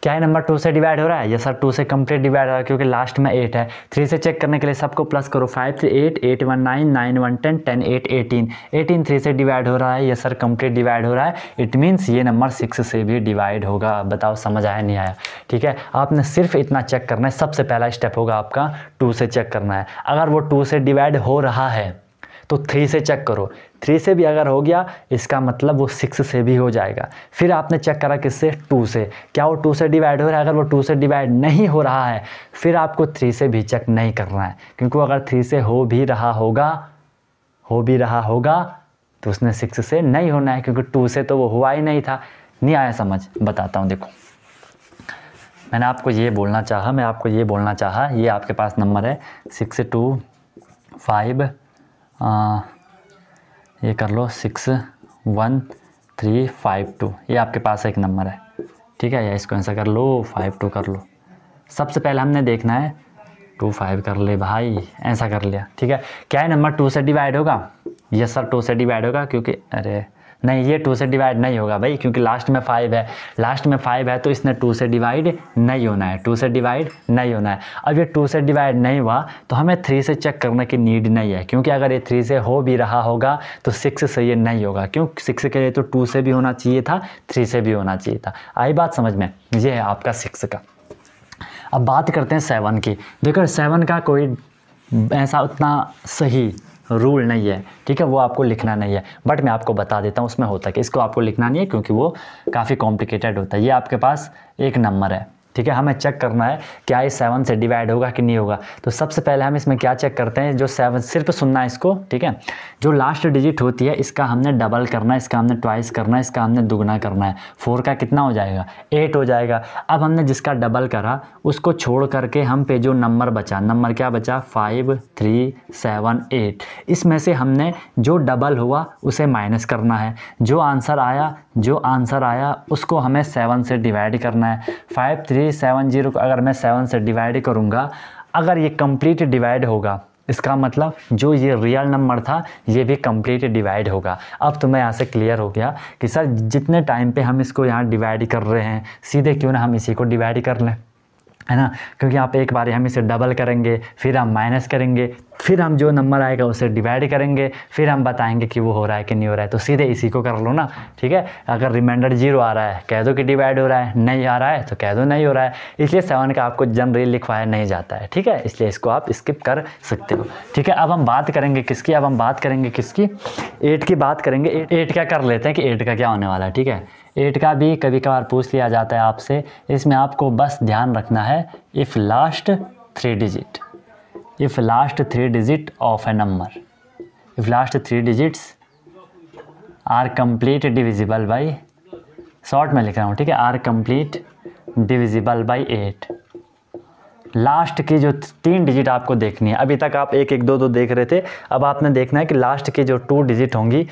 Speaker 2: क्या है नंबर 2 से डिवाइड हो रहा है? यस सर 2 से कंप्लीट डिवाइड हो रहा है क्योंकि लास्ट में 8 है। 3 से चेक करने के लिए सबको प्लस करो, 5 3 8, 8 1 9, 9 1 10, 10 8 18, 18 3 से डिवाइड हो रहा है। यस सर कंप्लीट डिवाइड हो रहा है। इट मीन्स ये नंबर 6 से भी डिवाइड होगा। बताओ समझ आया नहीं आया? ठीक है, आपने सिर्फ इतना चेक करना है। सबसे पहला स्टेप होगा आपका 2 से चेक करना है। अगर वो 2 से डिवाइड हो रहा है तो 3 से चेक करो। 3 से भी अगर हो गया इसका मतलब वो 6 से भी हो जाएगा। फिर आपने चेक करा किससे? 2 से। क्या वो 2 से डिवाइड हो रहा है? अगर वो 2 से डिवाइड नहीं हो रहा है फिर आपको 3 से भी चेक नहीं करना है, क्योंकि अगर 3 से हो भी रहा होगा तो उसने 6 से नहीं होना है, क्योंकि 2 से तो वो हुआ ही नहीं था। नहीं आया समझ? बताता हूँ। देखो मैंने आपको ये बोलना चाहा, ये आपके पास नंबर है 6 2 5, ये कर लो 6 1 3 5 2, ये आपके पास एक नंबर है। ठीक है, या इसको ऐसा कर लो 5 2 कर लो। सबसे पहले हमने देखना है 2 5 कर ले भाई, ऐसा कर लिया। ठीक है, क्या है नंबर 2 से डिवाइड होगा? यस सर 2 से डिवाइड होगा, क्योंकि अरे नहीं ये 2 से डिवाइड नहीं होगा भाई, क्योंकि लास्ट में 5 है तो इसने 2 से डिवाइड नहीं होना है। 2 से डिवाइड नहीं होना है। अब ये 2 से डिवाइड नहीं हुआ तो हमें 3 से चेक करने की नीड नहीं है, क्योंकि अगर ये 3 से हो भी रहा होगा तो 6 से ये नहीं होगा। क्यों? 6 के लिए तो 2 से भी होना चाहिए था, 3 से भी होना चाहिए था। आई बात समझ में? ये है आपका 6 का। अब बात करते हैं 7 की। देखो 7 का कोई ऐसा उतना सही रूल नहीं है। ठीक है, वो आपको लिखना नहीं है, बट मैं आपको बता देता हूँ उसमें होता है कि इसको आपको लिखना नहीं है, क्योंकि वो काफ़ी कॉम्प्लिकेटेड होता है। ये आपके पास एक नंबर है। ठीक है, हमें चेक करना है क्या ये 7 से डिवाइड होगा कि नहीं होगा। तो सबसे पहले हम इसमें क्या चेक करते हैं, जो 7 सिर्फ सुनना है इसको। ठीक है, जो लास्ट डिजिट होती है इसका हमने डबल करना है, इसका हमने ट्वाइस करना है, इसका हमने दुगना करना है। 4 का कितना हो जाएगा? 8 हो जाएगा। अब हमने जिसका डबल करा उसको छोड़ करके हम पे जो नंबर बचा, नंबर क्या बचा? 5 3 7 8। इसमें से हमने जो डबल हुआ उसे माइनस करना है। जो आंसर आया उसको हमें 7 से डिवाइड करना है। 5 3 7 0 को अगर मैं 7 से डिवाइड करूँगा, अगर ये कंप्लीट डिवाइड होगा इसका मतलब जो ये रियल नंबर था ये भी कंप्लीट डिवाइड होगा। अब तुम्हें यहाँ से क्लियर हो गया कि सर जितने टाइम पे हम इसको यहाँ डिवाइड कर रहे हैं सीधे क्यों ना हम इसी को डिवाइड कर लें, है ना? क्योंकि यहाँ पे एक बार हम इसे डबल करेंगे, फिर हम माइनस करेंगे, फिर हम जो नंबर आएगा उसे डिवाइड करेंगे, फिर हम बताएंगे कि वो हो रहा है कि नहीं हो रहा है। तो सीधे इसी को कर लो ना। ठीक है, अगर रिमाइंडर 0 आ रहा है कह दो कि डिवाइड हो रहा है, नहीं आ रहा है तो कह दो नहीं हो रहा है। इसलिए 7 का आपको जनरली लिखवाया नहीं जाता है। ठीक है, इसलिए इसको आप स्किप कर सकते हो। ठीक है, अब हम बात करेंगे किसकी? 8 की बात करेंगे। 8 क्या कर लेते हैं कि 8 का क्या होने वाला है। ठीक है, 8 का भी कभी कभार पूछ लिया जाता है आपसे। इसमें आपको बस ध्यान रखना है if last 3 digit of a number, if last 3 digits are complete divisible by, short में लिख रहा हूँ। ठीक है, are complete divisible by 8। Last की जो 3 डिजिट आपको देखनी है। अभी तक आप 1 1 2 2 देख रहे थे, अब आपने देखना है कि लास्ट की जो 3 डिजिट होंगी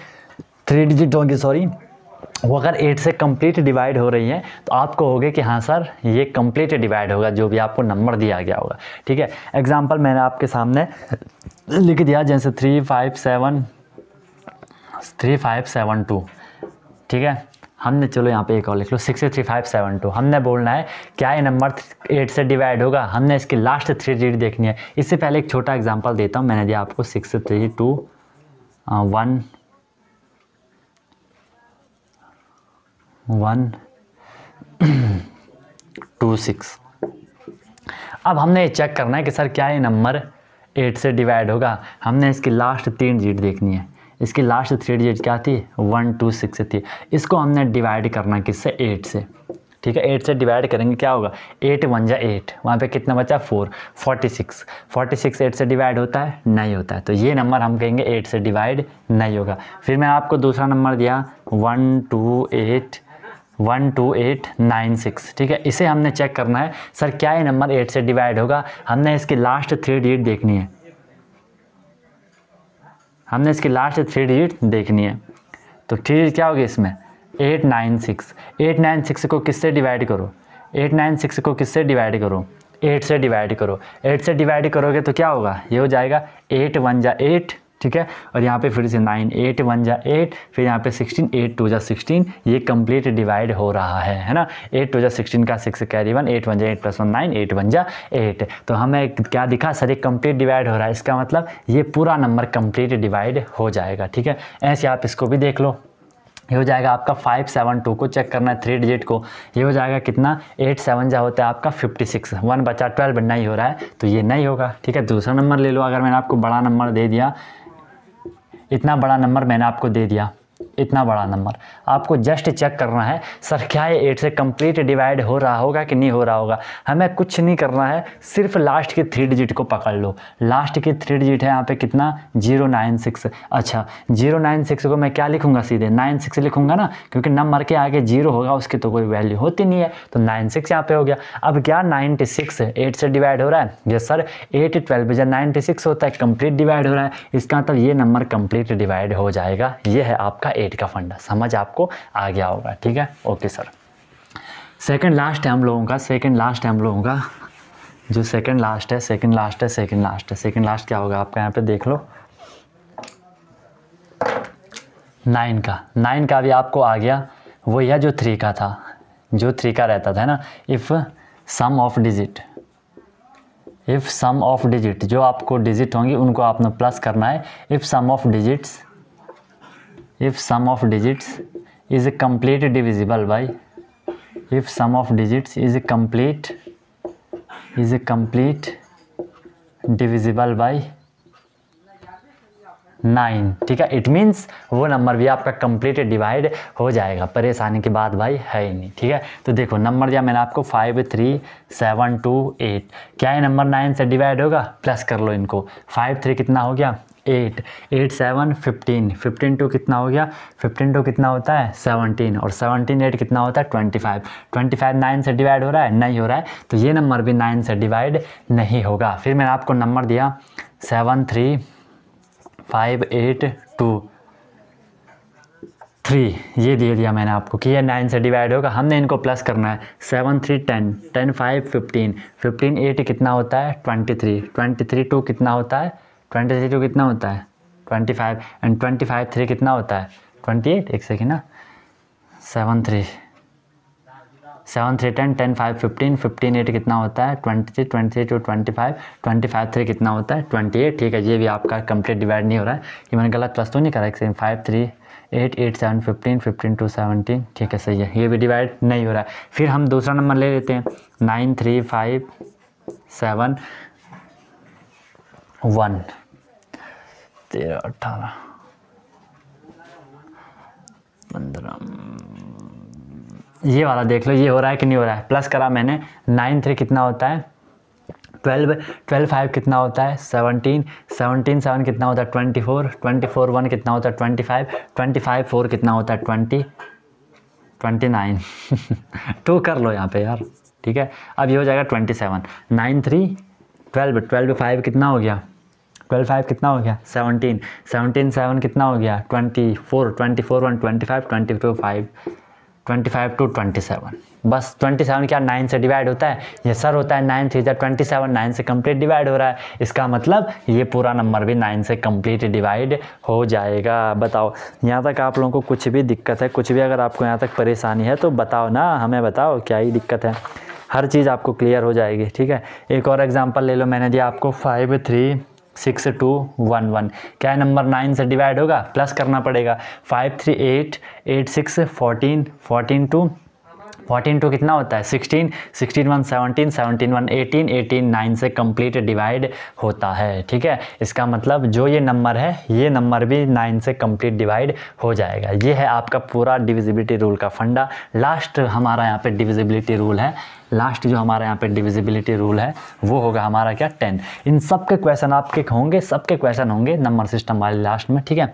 Speaker 2: वो अगर 8 से कंप्लीट डिवाइड हो रही हैं तो आपको होगे कि हाँ सर ये कंप्लीट डिवाइड होगा, जो भी आपको नंबर दिया गया होगा। ठीक है, एग्जांपल मैंने आपके सामने लिख दिया, जैसे 3 5 7 2। ठीक है, हमने चलो यहाँ पे एक और लिख लो 6 3 5 7 2। हमने बोलना है क्या ये नंबर 8 से डिवाइड होगा, हमने इसकी लास्ट 3 डिजिट देखनी है। इससे पहले एक छोटा एग्जाम्पल देता हूँ। मैंने दिया आपको 6 3 2 1 1 2 6। अब हमने ये चेक करना है कि सर क्या ये नंबर 8 से डिवाइड होगा। हमने इसकी लास्ट 3 डिजिट देखनी है। इसकी लास्ट 3 डिजिट क्या थी? 1 2 6 थी। इसको हमने डिवाइड करना किससे? 8 से। ठीक है, 8 से डिवाइड करेंगे क्या होगा? 8 1 जा 8, वहाँ पे कितना बचा? 4 46। 46 8 से डिवाइड होता है? नहीं होता है। तो ये नंबर हम कहेंगे 8 से डिवाइड नहीं होगा। फिर मैं आपको दूसरा नंबर दिया 1 2 8 9 6। ठीक है, इसे हमने चेक करना है सर क्या ये नंबर 8 से डिवाइड होगा। हमने इसकी लास्ट 3 डिजिट देखनी है। तो 3 डिजिट क्या होगी इसमें? 8 9 6। 8 9 6 को किससे डिवाइड करो? 8 9 6 को किससे डिवाइड करो? 8 से डिवाइड करो। 8 से डिवाइड करोगे तो क्या होगा? ये हो जाएगा 8 1 जा 8, ठीक है। और यहाँ पे फिर से 9, 8 1 जा 8, फिर यहाँ पे 16, 8 2 जा 16, ये कंप्लीट डिवाइड हो रहा है ना। 8 2 जा 16 का 6 कैरी 1, 8 1 जा 8 + 1 9, 8 1 जा 8। तो हमें क्या दिखा सर, ये कंप्लीट डिवाइड हो रहा है, इसका मतलब ये पूरा नंबर कंप्लीट डिवाइड हो जाएगा, ठीक है। ऐसे आप इसको भी देख लो, ये हो जाएगा आपका 572 को चेक करना है 3 डिजिट को, ये हो जाएगा कितना, 8 7 जा होता है आपका 56, 1 बचा 12 नहीं हो रहा है तो ये नहीं होगा, ठीक है। दूसरा नंबर ले लो, अगर मैंने आपको बड़ा नंबर दे दिया, इतना बड़ा नंबर मैंने आपको दे दिया, इतना बड़ा नंबर, आपको जस्ट चेक करना है सर क्या ये 8 से कंप्लीट डिवाइड हो रहा होगा कि नहीं हो रहा होगा। हमें कुछ नहीं करना है, सिर्फ लास्ट के 3 डिजिट को पकड़ लो। लास्ट के 3 डिजिट है यहाँ पे कितना, 096। अच्छा 096 को मैं क्या लिखूंगा, सीधे 96 लिखूंगा ना, क्योंकि नंबर के आगे 0 होगा उसकी तो कोई वैल्यू होती नहीं है, तो 96 यहाँ पे हो गया। अब क्या 96 8 से डिवाइड हो रहा है, यस सर 8 12 जब 96 होता है कंप्लीट डिवाइड हो रहा है, इसका मतलब ये नंबर कंप्लीट डिवाइड हो जाएगा। ये है आपका 8 का फंडा, समझ आपको आ गया होगा, ठीक है। ओके सर, सेकंड लास्ट है हम लोगों का, जो सेकंड लास्ट क्या होगा आपका, यहाँ पे देख लो 9 का भी आपको आ गया, वो यह जो 3 का था, जो 3 का रहता था ना, इफ़ सम ऑफ डिजिट जो आपको डिजिट होंगी उनको आपने प्लस करना है। If sum of digits is complete divisible by, if sum of digits is complete divisible by 9, ठीक है। इट मीन्स वो नंबर भी आपका कंप्लीट डिवाइड हो जाएगा, परेशानी की बात भाई है ही नहीं, ठीक है। तो देखो नंबर दिया मैंने आपको 5 3 7 2 8, क्या ये नंबर 9 से डिवाइड होगा, प्लस कर लो इनको, 5 3 कितना हो गया 8, 8 7 15, 15 2 कितना हो गया, 15 2 कितना होता है 17, और 17 8 कितना होता है 25, 25 9 से डिवाइड हो रहा है, नहीं हो रहा है, तो ये नंबर भी 9 से डिवाइड नहीं होगा। फिर मैंने आपको नंबर दिया 7 3 5 8 2 3, ये दे दिया मैंने आपको कि ये 9 से डिवाइड होगा, हमने इनको प्लस करना है। 7 3 10, 10 5 15, 15 8 कितना होता है 23, 23 2 कितना होता है 23 2 कितना होता है 25, एंड 25 3 कितना होता है 28, एक सेकेंड ना, 7 3 10, 10 5 15, 15 8 कितना होता है 23, 23 2 25, 25 3 कितना होता है 28, ठीक है। ये भी आपका कंप्लीट डिवाइड नहीं हो रहा है, ये मैंने गलत प्लस तो नहीं करा, 5 3 8 8 7 15, 15 2 17, ठीक है सही है, ये भी डिवाइड नहीं हो रहा है। फिर हम दूसरा नंबर ले लेते हैं 9 3 5 7 1 13 18 15, ये वाला देख लो, ये हो रहा है कि नहीं हो रहा है, प्लस करा मैंने। 9 3 कितना होता है 12, 12 5 कितना होता है 17, 17 7 कितना होता है 24, 24 1 कितना होता है 25, 25 4 कितना होता है 29 2 कर लो यहाँ पे यार, ठीक है। अब ये हो जाएगा 27, 9 3 12, 12 5 कितना हो गया 12 5 कितना हो गया 17, 17 7 कितना हो गया 24, 24 1 25, 22 5, 25 2 27, बस 27 क्या 9 से डिवाइड होता है, ये सर होता है 9 3 27, 9 से कंप्लीट डिवाइड हो रहा है, इसका मतलब ये पूरा नंबर भी 9 से कंप्लीट डिवाइड हो जाएगा। बताओ यहाँ तक आप लोगों को कुछ भी दिक्कत है, कुछ भी अगर आपको यहाँ तक परेशानी है तो बताओ ना, हमें बताओ क्या ही दिक्कत है, हर चीज़ आपको क्लियर हो जाएगी, ठीक है। एक और एग्जाम्पल ले लो, मैंने दिया आपको 5 3 6 2 1 1, क्या नंबर 9 से डिवाइड होगा, प्लस करना पड़ेगा। 5 3 8 8 6 14, 14 2 कितना होता है 16, 16 1 17, 17 1 18, 18 9 से कंप्लीट डिवाइड होता है, ठीक है। इसका मतलब जो ये नंबर है, ये नंबर भी 9 से कंप्लीट डिवाइड हो जाएगा। ये है आपका पूरा डिविजिबिलिटी रूल का फंडा। लास्ट हमारा यहाँ पे डिविजिबिलिटी रूल है, लास्ट जो हमारे यहाँ पे डिविजिबिलिटी रूल है वो होगा हमारा क्या 10। इन सब के क्वेश्चन आपके होंगे, सबके क्वेश्चन होंगे नंबर सिस्टम वाले लास्ट में, ठीक है।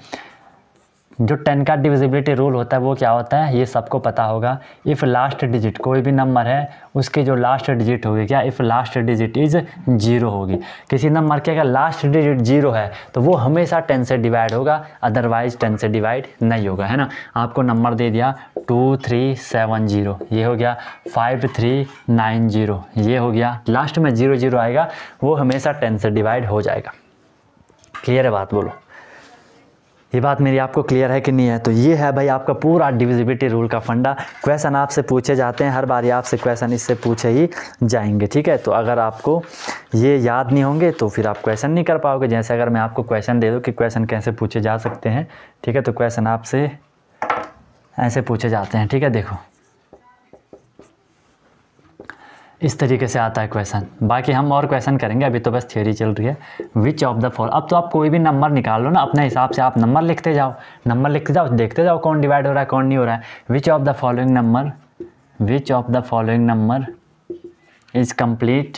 Speaker 2: जो 10 का डिविजिबिलिटी रूल होता है वो क्या होता है, ये सबको पता होगा। इफ़ लास्ट डिजिट कोई भी नंबर है उसकी जो लास्ट डिजिट होगी, क्या इफ़ लास्ट डिजिट इज़ 0 होगी, किसी नंबर की अगर लास्ट डिजिट 0 है तो वो हमेशा 10 से डिवाइड होगा, अदरवाइज 10 से डिवाइड नहीं होगा, है ना। आपको नंबर दे दिया 2 3 7 0, ये हो गया 5 3 9 0, ये हो गया, लास्ट में 0 0 आएगा, वो हमेशा 10 से डिवाइड हो जाएगा। क्लियर है बात, बोलो ये बात मेरी आपको क्लियर है कि नहीं है? तो ये है भाई आपका पूरा डिविजिबिलिटी रूल का फंडा। क्वेश्चन आपसे पूछे जाते हैं, हर बार आपसे क्वेश्चन इससे पूछे ही जाएंगे, ठीक है। तो अगर आपको ये याद नहीं होंगे तो फिर आप क्वेश्चन नहीं कर पाओगे। जैसे अगर मैं आपको क्वेश्चन दे दूँ कि क्वेश्चन कैसे पूछे जा सकते हैं, ठीक है, तो क्वेश्चन आपसे ऐसे पूछे जाते हैं, ठीक है। देखो इस तरीके से आता है क्वेश्चन। बाकी हम और क्वेश्चन करेंगे, अभी तो बस थ्योरी चल रही है। विच ऑफ द फॉलो, अब तो आप कोई भी नंबर निकाल लो ना अपने हिसाब से, आप नंबर लिखते जाओ, नंबर लिखते जाओ, देखते जाओ कौन डिवाइड हो रहा है कौन नहीं हो रहा है। Which of the following number, which of the following number is complete,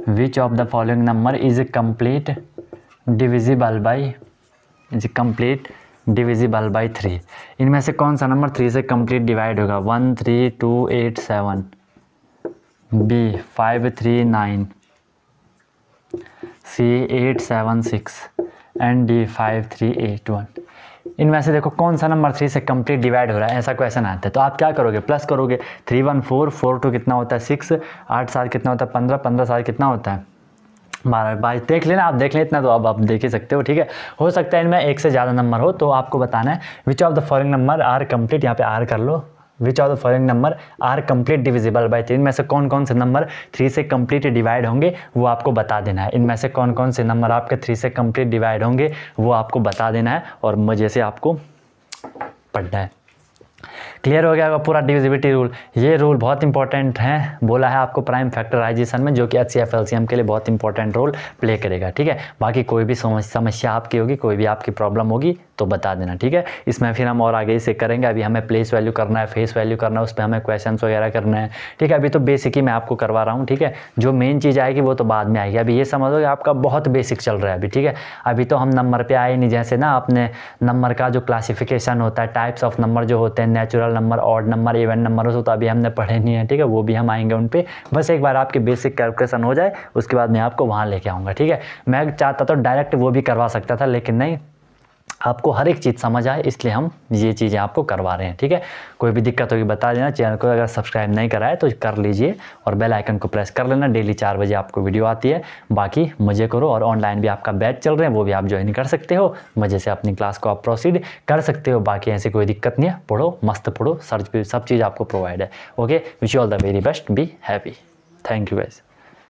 Speaker 2: which of the following number is complete divisible by, is complete divisible by 3। इनमें से कौन सा नंबर 3 से कंप्लीट डिवाइड होगा? 1 3 2 8 7, B 5 3 9, C 8 7 6 एंड D 5 3 8 1। इनमें से देखो कौन सा नंबर 3 से कंप्लीट डिवाइड हो रहा है, ऐसा क्वेश्चन आता है। तो आप क्या करोगे? प्लस करोगे। 3 1 4, 4 2 कितना होता है 6, 8 7 कितना होता है 15, 15 7 कितना होता है 12 22। देख लेना, आप देख लें इतना तो अब आप देख ही सकते हो, ठीक है। हो सकता है इनमें एक से ज़्यादा नंबर हो, तो आपको बताना है which of the following number are complete, यहाँ पे आर कर लो, which of the following number are complete divisible by 3। इनमें से कौन कौन से नंबर 3 से कंप्लीट डिवाइड होंगे वो आपको बता देना है। इनमें से कौन कौन से नंबर आपके 3 से कंप्लीट डिवाइड होंगे वो आपको बता देना है और मजे से आपको पढ़ना है। क्लियर हो गया होगा पूरा डिविजिबिलिटी रूल। ये रूल बहुत इंपॉर्टेंट है, बोला है आपको प्राइम फैक्टराइजेशन में, जो कि HCF LCM के लिए बहुत इंपॉर्टेंट रोल प्ले करेगा, ठीक है। बाकी कोई भी समस्या आपकी होगी, कोई भी आपकी प्रॉब्लम होगी तो बता देना, ठीक है। इसमें फिर हम और आगे इसे करेंगे। अभी हमें प्लेस वैल्यू करना है, फेस वैल्यू करना है, उस पर हमें क्वेश्चन वगैरह करना है, ठीक है। अभी तो बेसिक ही मैं आपको करवा रहा हूँ, ठीक है। जो मेन चीज़ आएगी वो तो बाद में आएगी। अभी ये समझो कि आपका बहुत बेसिक चल रहा है अभी, ठीक है। अभी तो हम नंबर पे आए नहीं। जैसे ना आपने नंबर का जो क्लासिफिकेशन होता है, टाइप्स ऑफ नंबर जो होते हैं, natural number, odd number, even number, हो तो अभी हमने पढ़े नहीं है, ठीक है। वो भी हम आएंगे उन पे। बस एक बार आपके बेसिक कैलकुलेशन हो जाए उसके बाद मैं आपको वहाँ लेके आऊँगा, ठीक है। मैं चाहता तो डायरेक्ट वो भी करवा सकता था, लेकिन नहीं, आपको हर एक चीज़ समझ आए इसलिए हम ये चीज़ें आपको करवा रहे हैं, ठीक है। कोई भी दिक्कत होगी बता देना। चैनल को अगर सब्सक्राइब नहीं करा है तो कर लीजिए और बेल आइकन को प्रेस कर लेना। डेली 4 बजे आपको वीडियो आती है। बाकी मज़े करो, और ऑनलाइन भी आपका बैच चल रहे हैं, वो भी आप ज्वाइन कर सकते हो। मज़े से अपनी क्लास को आप प्रोसीड कर सकते हो। बाकी ऐसी कोई दिक्कत नहीं है, पढ़ो, मस्त पढ़ो, सर्च पे सब चीज़ आपको प्रोवाइड है। Okay, wish you all the very best, be happy. Thank you guys.